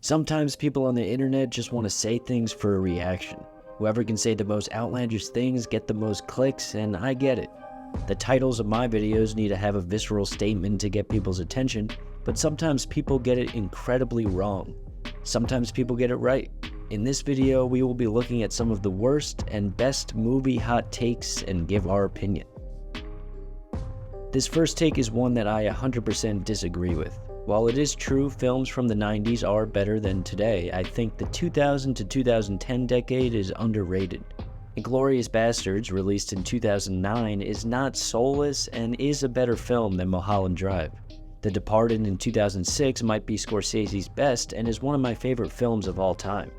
Sometimes people on the internet just want to say things for a reaction. Whoever can say the most outlandish things get the most clicks, and I get it. The titles of my videos need to have a visceral statement to get people's attention, but sometimes people get it incredibly wrong. Sometimes people get it right. In this video, we will be looking at some of the worst and best movie hot takes and give our opinion. This first take is one that I 100% disagree with. While it is true films from the 90s are better than today, I think the 2000 to 2010 decade is underrated. Inglourious Basterds, released in 2009, is not soulless and is a better film than Mulholland Drive. The Departed in 2006 might be Scorsese's best and is one of my favorite films of all time.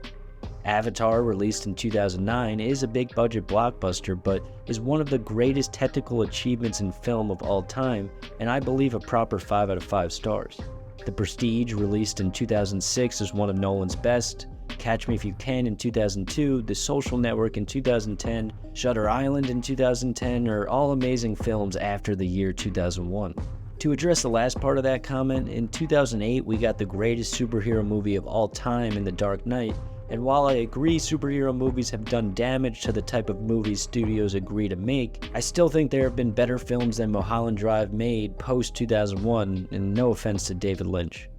Avatar, released in 2009, is a big-budget blockbuster, but is one of the greatest technical achievements in film of all time, and I believe a proper 5 out of 5 stars. The Prestige, released in 2006, is one of Nolan's best. Catch Me If You Can in 2002, The Social Network in 2010, Shutter Island in 2010 are all amazing films after the year 2001. To address the last part of that comment, in 2008 we got the greatest superhero movie of all time in The Dark Knight, and while I agree superhero movies have done damage to the type of movies studios agree to make, I still think there have been better films than Mulholland Drive made post-2001, and no offense to David Lynch.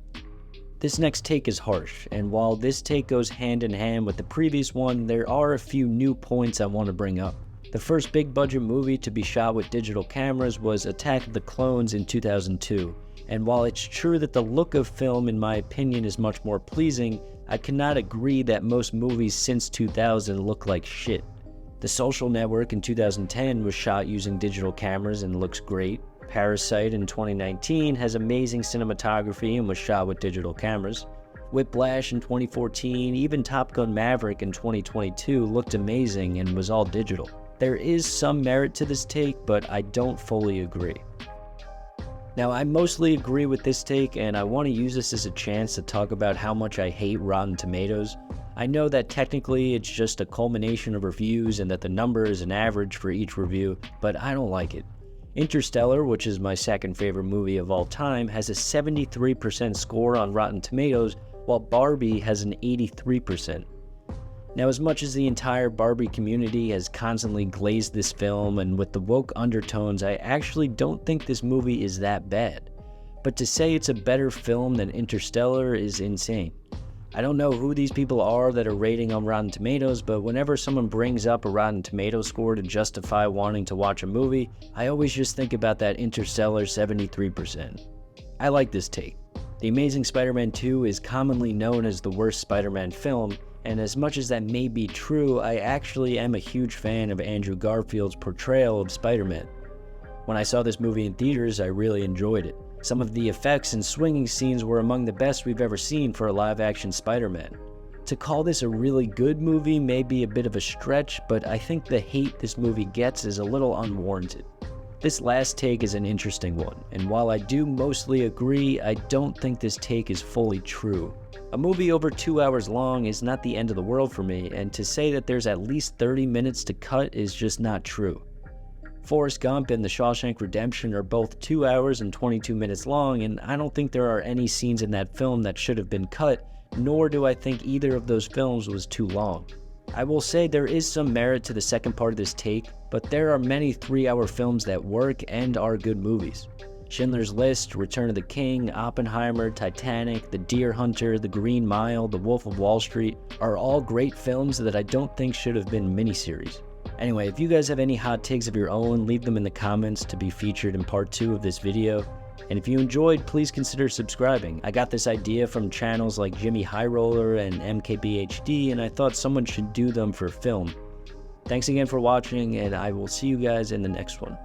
This next take is harsh, and while this take goes hand in hand with the previous one, there are a few new points I want to bring up. The first big-budget movie to be shot with digital cameras was Attack of the Clones in 2002, and while it's true that the look of film, in my opinion, is much more pleasing, I cannot agree that most movies since 2000 look like shit. The Social Network in 2010 was shot using digital cameras and looks great. Parasite in 2019 has amazing cinematography and was shot with digital cameras. Whiplash in 2014, even Top Gun Maverick in 2022 looked amazing and was all digital. There is some merit to this take, but I don't fully agree. Now, I mostly agree with this take, and I want to use this as a chance to talk about how much I hate Rotten Tomatoes. I know that technically it's just a culmination of reviews and that the number is an average for each review, but I don't like it. Interstellar, which is my second favorite movie of all time, has a 73% score on Rotten Tomatoes, while Barbie has an 83%. Now, as much as the entire Barbie community has constantly glazed this film and with the woke undertones, I actually don't think this movie is that bad. But to say it's a better film than Interstellar is insane. I don't know who these people are that are rating on Rotten Tomatoes, but whenever someone brings up a Rotten Tomatoes score to justify wanting to watch a movie, I always just think about that Interstellar 73%. I like this take. The Amazing Spider-Man 2 is commonly known as the worst Spider-Man film, and as much as that may be true, I actually am a huge fan of Andrew Garfield's portrayal of Spider-Man. When I saw this movie in theaters, I really enjoyed it. Some of the effects and swinging scenes were among the best we've ever seen for a live-action Spider-Man. To call this a really good movie may be a bit of a stretch, but I think the hate this movie gets is a little unwarranted. This last take is an interesting one, and while I do mostly agree, I don't think this take is fully true. A movie over 2 hours long is not the end of the world for me, and to say that there's at least 30 minutes to cut is just not true. Forrest Gump and The Shawshank Redemption are both 2 hours and 22 minutes long, and I don't think there are any scenes in that film that should have been cut, nor do I think either of those films was too long. I will say there is some merit to the second part of this take, but there are many 3-hour films that work and are good movies. Schindler's List, Return of the King, Oppenheimer, Titanic, The Deer Hunter, The Green Mile, The Wolf of Wall Street are all great films that I don't think should have been miniseries. Anyway, if you guys have any hot takes of your own, leave them in the comments to be featured in part 2 of this video. And if you enjoyed, please consider subscribing. I got this idea from channels like Jimmy High Roller and MKBHD, and I thought someone should do them for film. Thanks again for watching, and I will see you guys in the next one.